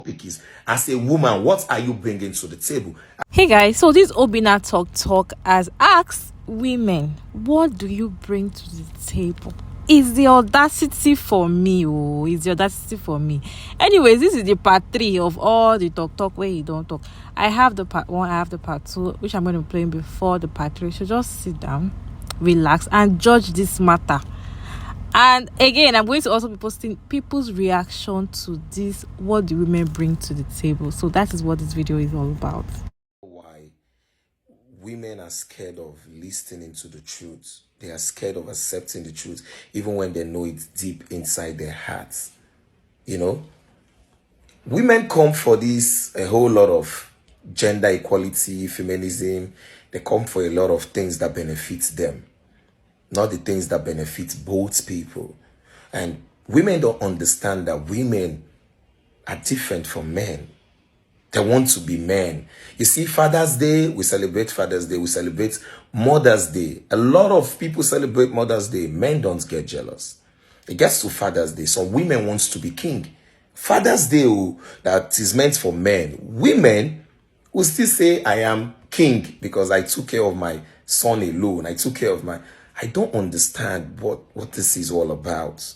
topic is, as a woman, what are you bringing to the table? Hey guys, so this Obina Talk has asked women, what do you bring to the table? Is the audacity for me? Oh, is the audacity for me? Anyways, this is the part 3 of all the talk where you don't talk. I have the part 1, I have the part 2, which I'm going to be playing before the part 3. So just sit down, relax, and judge this matter. And again, I'm going to also be posting people's reaction to this. What do women bring to the table? So that is what this video is all about. Why women are scared of listening to the truth. They are scared of accepting the truth, even when they know it's deep inside their hearts. You know, women come for this a whole lot of gender equality, feminism. They come for a lot of things that benefit them, not the things that benefit both people. And women don't understand that women are different from men. They want to be men. You see, Father's Day, we celebrate Father's Day. We celebrate Mother's Day. A lot of people celebrate Mother's Day. Men don't get jealous. It gets to Father's Day. Some women wants to be king. Father's Day, that is meant for men. Women will still say, I am king because I took care of my son alone. I took care of my... I don't understand what this is all about.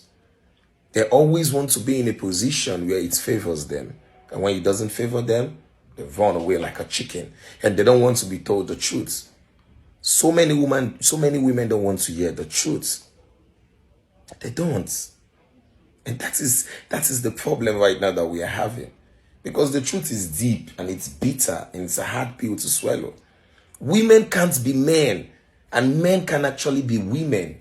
They always want to be in a position where it favors them. And when it doesn't favor them, they run away like a chicken. And they don't want to be told the truth. So many women don't want to hear the truth. They don't. And that is the problem right now that we are having. Because the truth is deep and it's bitter and it's a hard pill to swallow. Women can't be men. And men can actually be women.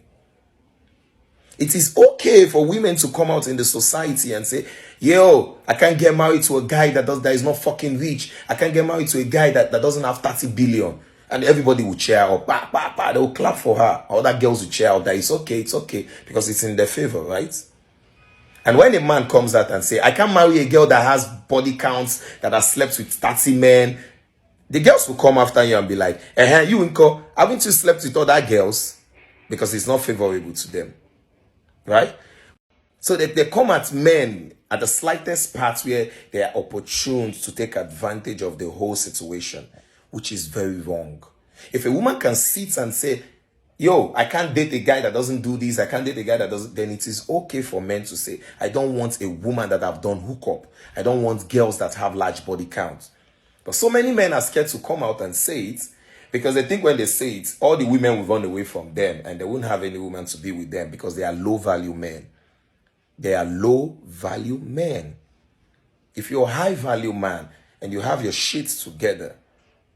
It is okay for women to come out in the society and say, yo, I can't get married to a guy that is not fucking rich. I can't get married to a guy that doesn't have 30 billion. And everybody will cheer up. Bah, bah, bah. They will clap for her. Other girls will cheer up that it's okay. Because it's in their favor, right? And when a man comes out and say, I can't marry a girl that has body counts, that has slept with 30 men, the girls will come after you and be like, you Inko, haven't you slept with other girls? Because it's not favorable to them. Right? So they come at men at the slightest part where they are opportune to take advantage of the whole situation, which is very wrong. If a woman can sit and say, yo, I can't date a guy that doesn't do this, I can't date a guy that doesn't, then it is okay for men to say, I don't want a woman that have done hookup. I don't want girls that have large body counts. But so many men are scared to come out and say it because they think when they say it, all the women will run away from them and they won't have any woman to be with them because they are low-value men. They are low-value men. If you're a high-value man and you have your shit together,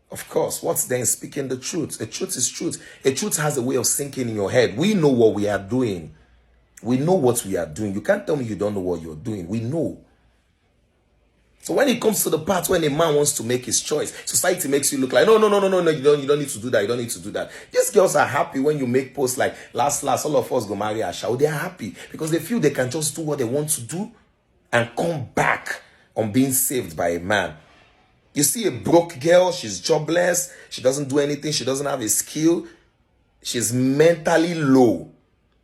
of course, what's then speaking the truth? A truth is truth. A truth has a way of sinking in your head. We know what we are doing. We know what we are doing. You can't tell me you don't know what you're doing. We know. So when it comes to the part when a man wants to make his choice, society makes you look like, no, you don't need to do that. You don't need to do that. These girls are happy when you make posts like, last, all of us go marry Asha. They are happy because they feel they can just do what they want to do and come back on being saved by a man. You see a broke girl, she's jobless, she doesn't do anything, she doesn't have a skill, she's mentally low,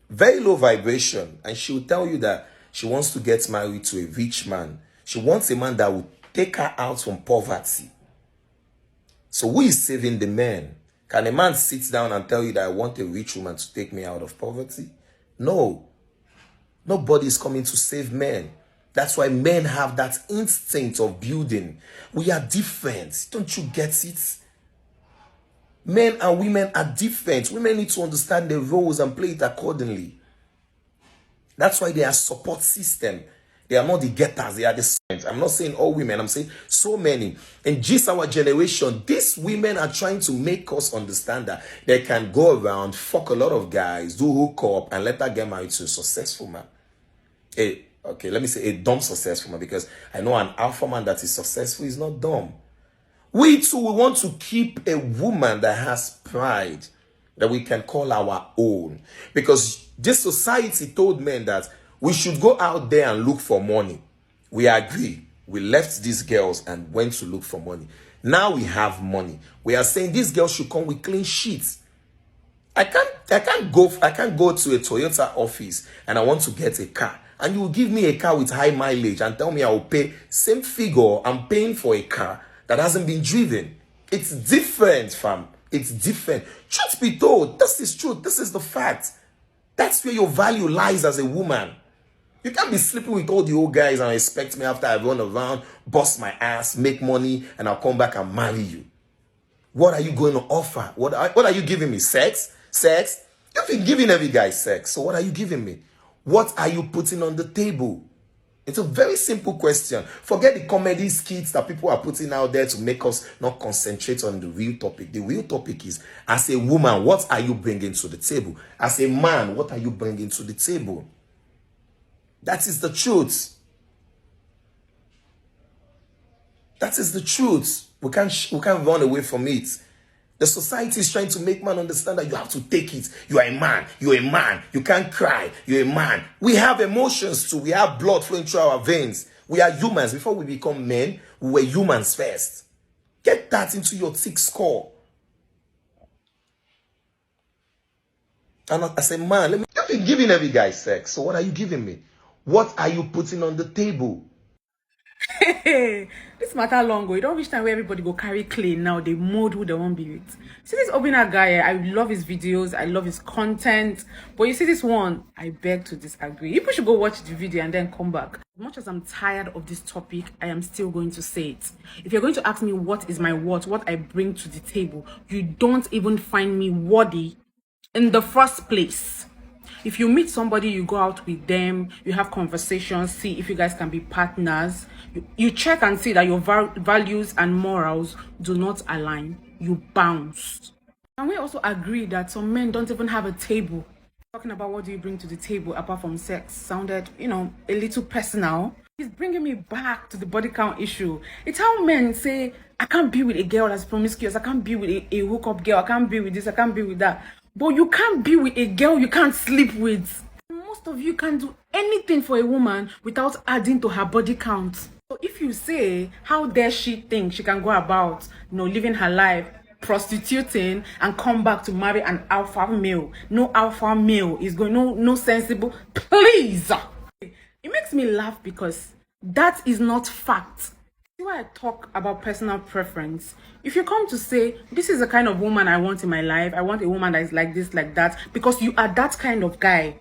very low vibration, and she will tell you that she wants to get married to a rich man. She wants a man that will take her out from poverty. So who is saving the man? Can a man sit down and tell you that I want a rich woman to take me out of poverty? No. Nobody is coming to save men. That's why men have that instinct of building. We are different. Don't you get it? Men and women are different. Women need to understand their roles and play it accordingly. That's why they are support system. They are not the getters, they are the signs. I'm not saying all women, I'm saying so many. In just our generation, these women are trying to make us understand that they can go around, fuck a lot of guys, do hook up, and let her get married to a successful man. Okay, let me say a dumb successful man, because I know an alpha man that is successful is not dumb. We too, we want to keep a woman that has pride, that we can call our own. Because this society told men that we should go out there and look for money. We agree. We left these girls and went to look for money. Now we have money. We are saying these girls should come with clean sheets. I can't go to a Toyota office and I want to get a car And you will give me a car with high mileage and tell me I will pay same figure I'm paying for a car that hasn't been driven. It's different, fam. It's different. Truth be told, this is truth. This is the fact. That's where your value lies as a woman. You can't be sleeping with all the old guys and expect me after I run around, bust my ass, make money, and I'll come back and marry you. What are you going to offer? What are you giving me? Sex? Sex? You've been giving every guy sex. So what are you giving me? What are you putting on the table? It's a very simple question. Forget the comedy skits that people are putting out there to make us not concentrate on the real topic. The real topic is, as a woman, what are you bringing to the table? As a man, what are you bringing to the table? That is the truth. That is the truth. We can't run away from it. The society is trying to make man understand that you have to take it. You are a man. You're a man. You can't cry. You're a man. We have emotions too. We have blood flowing through our veins. We are humans. Before we become men, we were humans first. Get that into your thick skull. And as a man, you've been giving every guy sex. So what are you giving me? What are you putting on the table? Hey, this matter long ago. You don't reach time where everybody go carry clean now. They mold who they won't be with. See this Obina guy, I love his videos, I love his content. But you see this one, I beg to disagree. People should go watch the video and then come back. As much as I'm tired of this topic, I am still going to say it. If you're going to ask me what is my worth, what I bring to the table, you don't even find me worthy in the first place. If you meet somebody, you go out with them, you have conversations, see if you guys can be partners. You check and see that your values and morals do not align. You bounce. And we also agree that some men don't even have a table. Talking about what do you bring to the table apart from sex sounded, a little personal. He's bringing me back to the body count issue. It's how men say, I can't be with a girl that's promiscuous. I can't be with a hookup girl. I can't be with this. I can't be with that. But you can't be with a girl you can't sleep with. Most of you can't do anything for a woman without adding to her body count. So if you say, how dare she think she can go about, living her life, prostituting, and come back to marry an alpha male. No alpha male is going, no sensible. Please. It makes me laugh because that is not fact. Why I talk about personal preference. If you come to say, this is the kind of woman I want in my life, I want a woman that is like this, like that, because you are that kind of guy.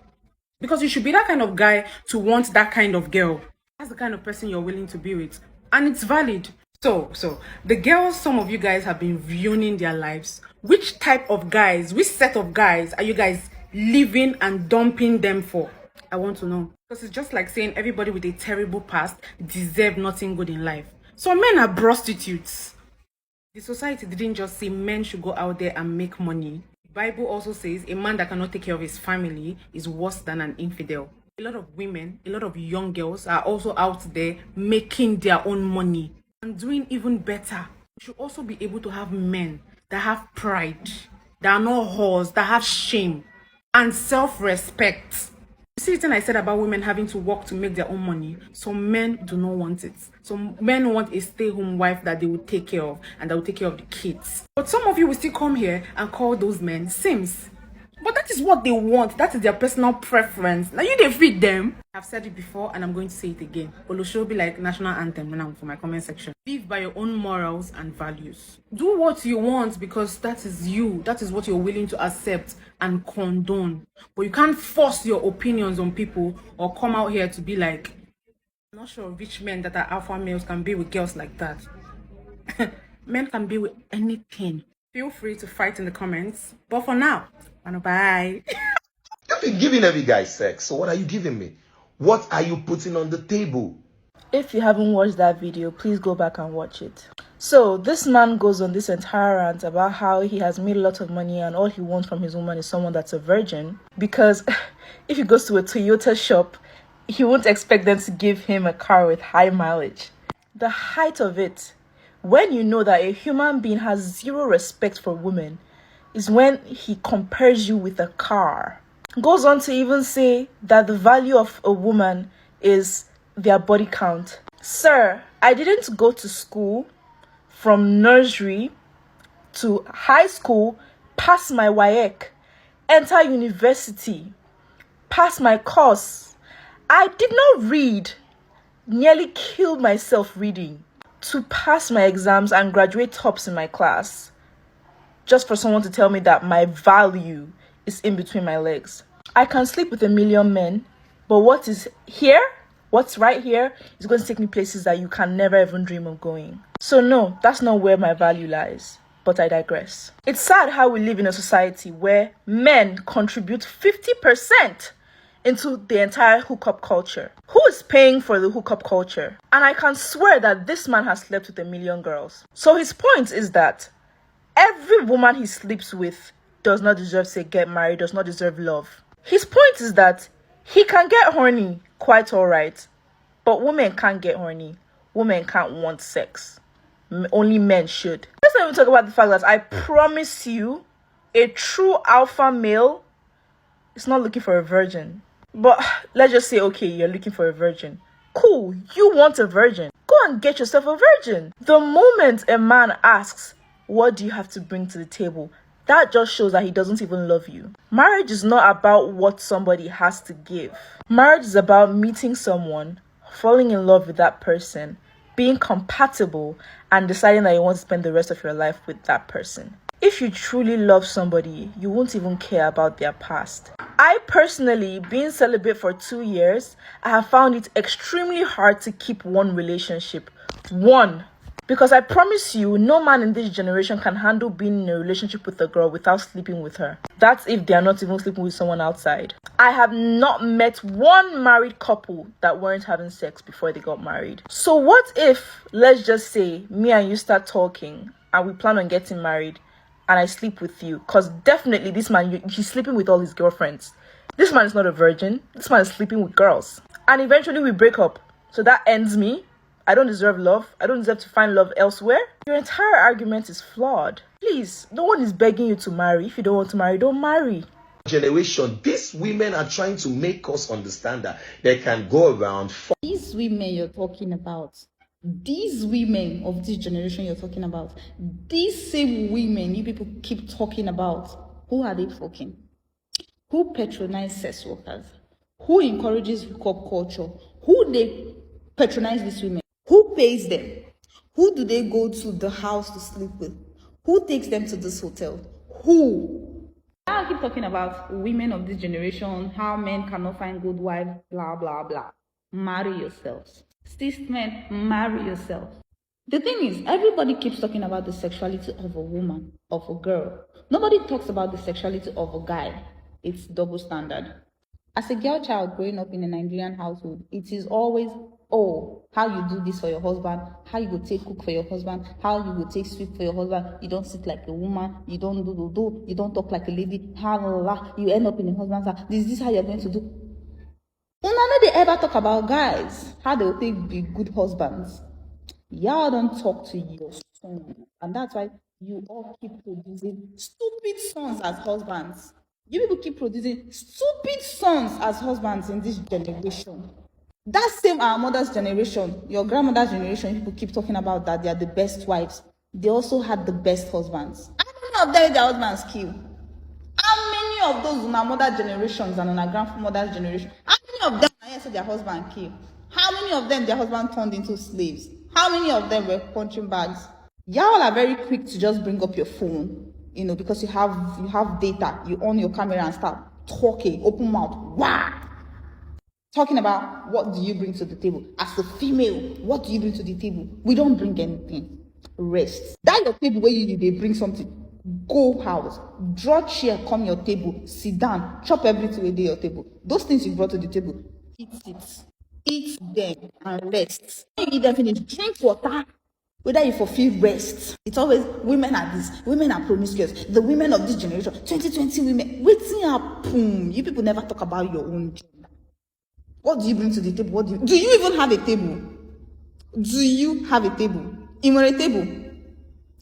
Because you should be that kind of guy to want that kind of girl. That's the kind of person you're willing to be with. And it's valid. So, the girls some of you guys have been ruining their lives. Which type of guys, which set of guys are you guys leaving and dumping them for? I want to know. Because it's just like saying everybody with a terrible past deserve nothing good in life. So men are prostitutes. The society didn't just say men should go out there and make money. The Bible also says a man that cannot take care of his family is worse than an infidel. A lot of women, a lot of young girls are also out there making their own money and doing even better. We should also be able to have men that have pride, that are not whores, that have shame and self-respect. You see the thing I said about women having to work to make their own money? Some men do not want it. Some men want a stay-home wife that they will take care of and that will take care of the kids. But some of you will still come here and call those men Sims. But that is what they want. That is their personal preference. Now you they feed them. I've said it before and I'm going to say it again. Olosho will be like national anthem now for my comment section. Live by your own morals and values. Do what you want because that is you. That is what you're willing to accept and condone. But you can't force your opinions on people or come out here to be like, I'm not sure rich men that are alpha males can be with girls like that. Men can be with anything. Feel free to fight in the comments. But for now, bye. You've been giving every guy sex. So what are you giving me? What are you putting on the table? If you haven't watched that video, please go back and watch it. So this man goes on this entire rant about how he has made a lot of money and all he wants from his woman is someone that's a virgin. Because if he goes to a Toyota shop, he won't expect them to give him a car with high mileage. The height of it, when you know that a human being has zero respect for women, is when he compares you with a car. Goes on to even say that the value of a woman is their body count. Sir, I didn't go to school from nursery to high school, pass my WAEC, enter university, pass my course, I did not read, nearly killed myself reading to pass my exams and graduate tops in my class, just for someone to tell me that my value is in between my legs. I can sleep with a million men, but what is here, what's right here, is going to take me places that you can never even dream of going. So no, that's not where my value lies. But I digress. It's sad how we live in a society where men contribute 50% into the entire hookup culture. Who is paying for the hookup culture? And I can swear that this man has slept with a million girls. So his point is that every woman he sleeps with does not deserve to get married, does not deserve love. His point is that he can get horny, quite alright, but women can't get horny. Women can't want sex. Only men should. Let's not even talk about the fact that I promise you, a true alpha male is not looking for a virgin. But let's just say, okay, you're looking for a virgin. Cool, you want a virgin. Go and get yourself a virgin. The moment a man asks, what do you have to bring to the table? That just shows that he doesn't even love you. Marriage is not about what somebody has to give. Marriage is about meeting someone, falling in love with that person, being compatible, and deciding that you want to spend the rest of your life with that person. If you truly love somebody, you won't even care about their past. I personally, being celibate for 2 years, I have found it extremely hard to keep one relationship. Because I promise you, no man in this generation can handle being in a relationship with a girl without sleeping with her. That's if they are not even sleeping with someone outside. I have not met one married couple that weren't having sex before they got married. So what if, let's just say, me and you start talking and we plan on getting married and I sleep with you? Because definitely this man, he's sleeping with all his girlfriends. This man is not a virgin. This man is sleeping with girls. And eventually we break up. So that ends me. I don't deserve love. I don't deserve to find love elsewhere. Your entire argument is flawed. Please, no one is begging you to marry. If you don't want to marry, don't marry. Generation, these women are trying to make us understand that they can go around. These women you're talking about, these women of this generation you're talking about, these same women you people keep talking about, who are they fucking? Who patronize sex workers? Who encourages hookup culture? Who they patronize these women? Who pays them? Who do they go to the house to sleep with? Who takes them to this hotel? Who? I keep talking about women of this generation, how men cannot find good wives, blah, blah, blah. Marry yourselves. Cis men, marry yourself. The thing is, everybody keeps talking about the sexuality of a woman, of a girl. Nobody talks about the sexuality of a guy. It's double standard. As a girl child growing up in a Nigerian household, it is always, oh, how you do this for your husband, how you go take cook for your husband, how you go take sweep for your husband, you don't sit like a woman, you don't do, you don't talk like a lady, you end up in a husband's house, this is how you're going to do. None of they ever talk about guys, how they'll take be good husbands. Y'all don't talk to your son, and that's why you all keep producing stupid sons as husbands. You people keep producing stupid sons as husbands in this generation. That same our mother's generation, your grandmother's generation, people keep talking about that they are the best wives. They also had the best husbands. How many of them their husbands kill? How many of those in our mother generations and in our grandmother's generation, how many of them said their husband killed? How many of them their husband turned into slaves? How many of them were punching bags? Y'all are very quick to just bring up your phone, because you have data, you on your camera and start talking, open mouth, wow. Talking about what do you bring to the table. As a female, what do you bring to the table? We don't bring anything. Rest. That your table where they bring something. Go house, draw chair, come your table, sit down, chop everything with your table. Those things you brought to the table, eat them and rest. When you eat them finish, drink water. Whether you fulfill rest, it's always women are this, women are promiscuous. The women of this generation, 2020 women, waiting up, boom. You people never talk about your own gender. What do you bring to the table? Do you even have a table? Do you have a table? Even a table?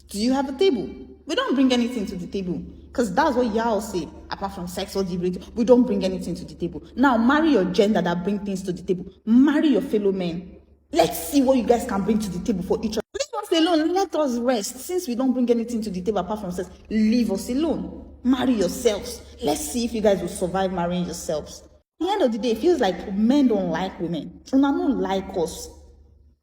Do you have a table? We don't bring anything to the table. Because that's what y'all say. Apart from sex, what do you bring? We don't bring anything to the table. Now, marry your gender that bring things to the table. Marry your fellow men. Let's see what you guys can bring to the table for each other. Leave us alone. Let us rest. Since we don't bring anything to the table apart from sex, leave us alone. Marry yourselves. Let's see if you guys will survive marrying yourselves. the end of the day, it feels like men don't like women. Una don't like us.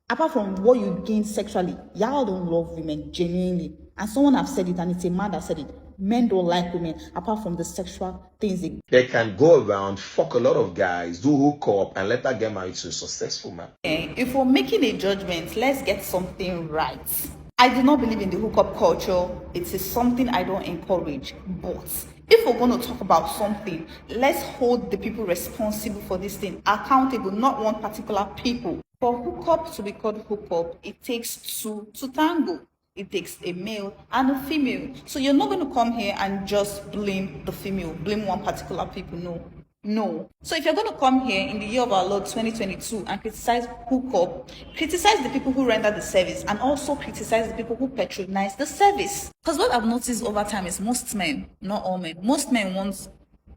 Apart from what you gain sexually, y'all don't love women genuinely. And someone have said it, and it's a man that said it. Men don't like women apart from the sexual things They can go around, fuck a lot of guys, do hook up, and later get married to a successful man. If we're making a judgment, let's get something right. I do not believe in the hookup culture. It is something I don't encourage. But if we're going to talk about something, let's hold the people responsible for this thing accountable, not one particular people. For hookup to be called hookup, it takes two to tango. It takes a male and a female. So you're not going to come here and just blame the female, blame one particular people. No. So if you're going to come here in the year of our Lord 2022 and criticize hookup, criticize the people who render the service and also criticize the people who patronize the service. Because what I've noticed over time is most men, not all men, most men want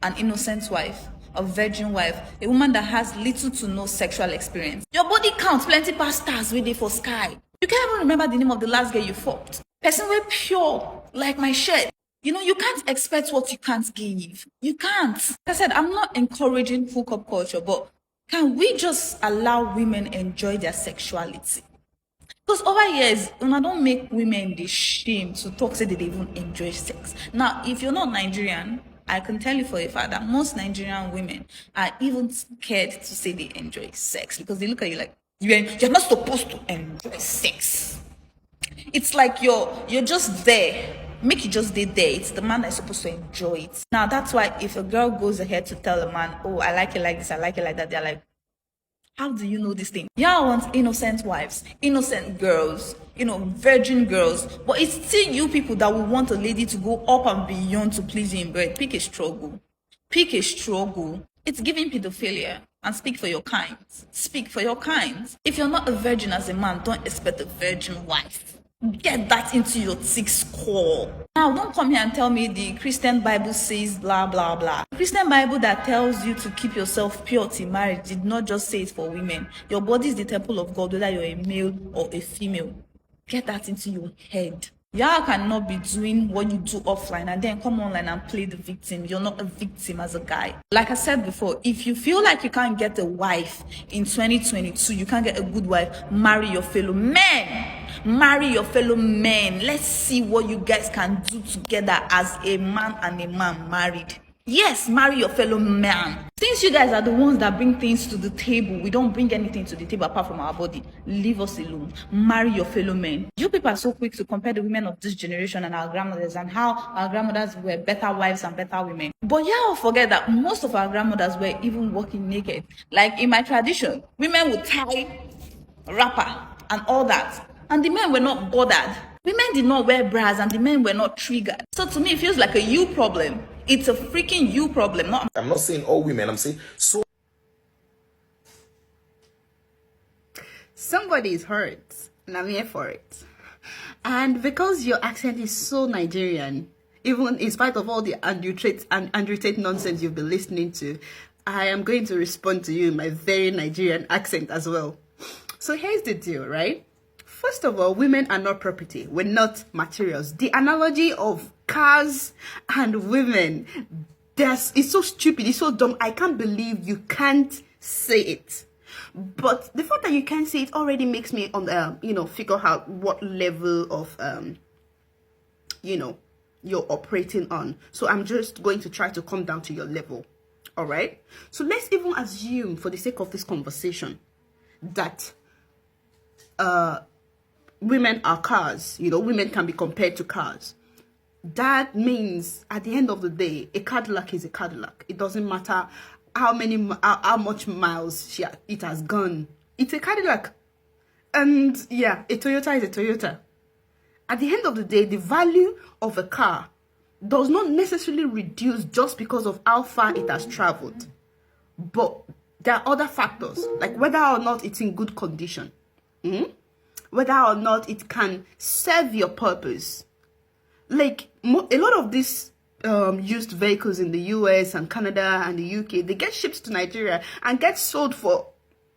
an innocent wife, a virgin wife, a woman that has little to no sexual experience. Your body counts plenty past stars waiting for sky. You can't even remember the name of the last girl you fucked. Person way pure, like my shirt. You can't expect what you can't give. You can't. Like I said, I'm not encouraging hookup culture, but can we just allow women enjoy their sexuality? Because over years, I don't make women the shame to talk say they even enjoy sex. Now, if you're not Nigerian, I can tell you for a fact that most Nigerian women are even scared to say they enjoy sex because they look at you like, you're not supposed to enjoy sex. It's like you're just there. Make you just stay there. It's the man that's supposed to enjoy it. Now, that's why if a girl goes ahead to tell a man, oh, I like it like this, I like it like that, they're like, how do you know this thing? Y'all want innocent wives, innocent girls, virgin girls. But it's still you people that will want a lady to go up and beyond to please you in bed. Pick a struggle. Pick a struggle. It's giving pedophilia. And speak for your kind. Speak for your kind. If you're not a virgin as a man, don't expect a virgin wife. Get that into your thick skull. Now, don't come here and tell me the Christian Bible says blah, blah, blah. The Christian Bible that tells you to keep yourself pure till marriage did not just say it for women. Your body is the temple of God, whether you're a male or a female. Get that into your head. Y'all cannot be doing what you do offline and then come online and play the victim. You're not a victim as a guy. Like I said before, if you feel like you can't get a wife in 2022, you can't get a good wife, marry your fellow men. Marry your fellow men. Let's see what you guys can do together as a man and a man married. Yes, marry your fellow man. Since you guys are the ones that bring things to the table, we don't bring anything to the table apart from our body. Leave us alone. Marry your fellow men. You people are so quick to compare the women of this generation and our grandmothers and how our grandmothers were better wives and better women. But y'all forget that most of our grandmothers were even walking naked. Like in my tradition, women would tie wrapper and all that. And the men were not bothered. Women did not wear bras and the men were not triggered. So to me, it feels like a you problem. It's a freaking you problem. I'm not saying all women, I'm saying so. Somebody is hurt, and I'm here for it. And because your accent is so Nigerian, even in spite of all the Andrew Tate nonsense you've been listening to, I am going to respond to you in my very Nigerian accent as well. So here's the deal, right? First of all, women are not property. We're not materials. The analogy of cars and women, it's so stupid. It's so dumb. I can't believe you can't say it. But the fact that you can't say it already makes me, figure out what level of, you're operating on. So I'm just going to try to come down to your level. All right. So let's even assume, for the sake of this conversation, that women are cars. Women can be compared to cars. That means at the end of the day, a Cadillac is a Cadillac. It doesn't matter how much miles it has gone. It's a Cadillac. And yeah, a Toyota is a Toyota. At the end of the day, the value of a car does not necessarily reduce just because of how far it has traveled. But there are other factors, like whether or not it's in good condition. Whether or not it can serve your purpose. Like a lot of these used vehicles in the US and Canada and the UK, they get shipped to Nigeria and get sold for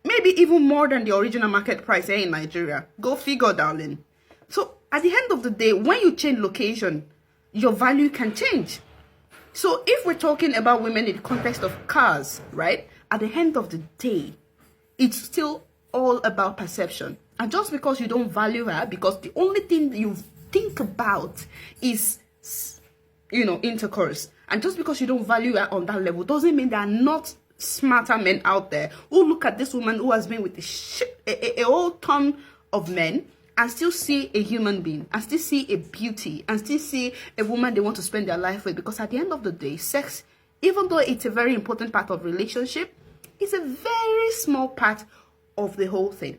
maybe even more than the original market price here in Nigeria. Go figure, darling. So at the end of the day, when you change location, your value can change. So if we're talking about women in the context of cars, right? at the end of the day, it's still all about perception. And just because you don't value her, because the only thing you think about is, intercourse, and just because you don't value her on that level doesn't mean there are not smarter men out there who look at this woman who has been with a whole ton of men and still see a human being, and still see a beauty, and still see a woman they want to spend their life with. Because at the end of the day, sex, even though it's a very important part of relationship, it's a very small part of the whole thing.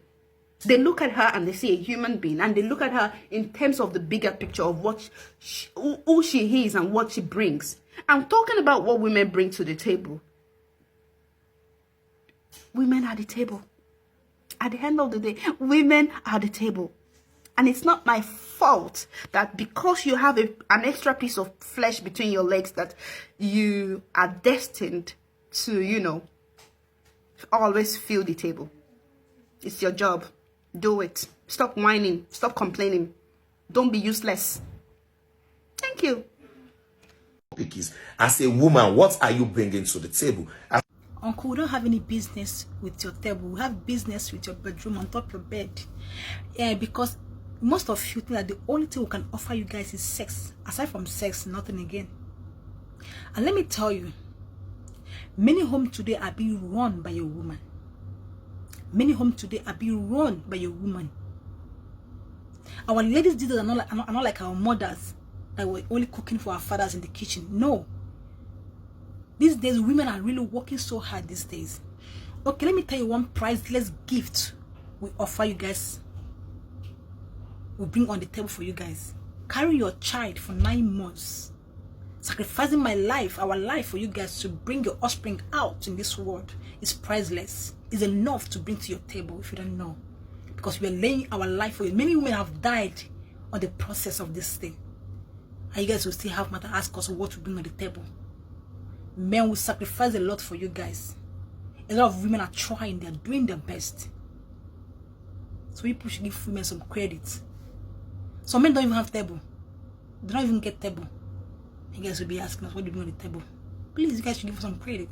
They look at her and they see a human being, and they look at her in terms of the bigger picture of what who she is and what she brings. I'm talking about what women bring to the table. Women are the table. At the end of the day, women are the table. And it's not my fault that because you have an extra piece of flesh between your legs that you are destined to, always fill the table. It's your job. Do it. Stop whining. Stop complaining. Don't be useless. Thank you. As a woman, what are you bringing to the table? Uncle, we don't have any business with your table. We have business with your bedroom, on top of your bed. Yeah, because most of you think that the only thing we can offer you guys is sex. Aside from sex, nothing again. And let me tell you, many homes today are being run by a woman. Many homes today are being run by a woman. Our ladies these days are not like our mothers that were only cooking for our fathers in the kitchen. No. These days, women are really working so hard these days. Okay, let me tell you one priceless gift we offer you guys. We bring on the table for you guys. Carry your child for 9 months. Sacrificing my life, our life for you guys to bring your offspring out in this world is priceless. It's enough to bring to your table if you don't know. Because we are laying our life for you. Many women have died on the process of this thing. And you guys will still have to ask us what to bring on the table. Men will sacrifice a lot for you guys. A lot of women are trying, they're doing their best. So people should give women some credit. Some men don't even have table. They don't even get table. You guys will be asking us what do you bring on the table. Please, you guys should give us some credit.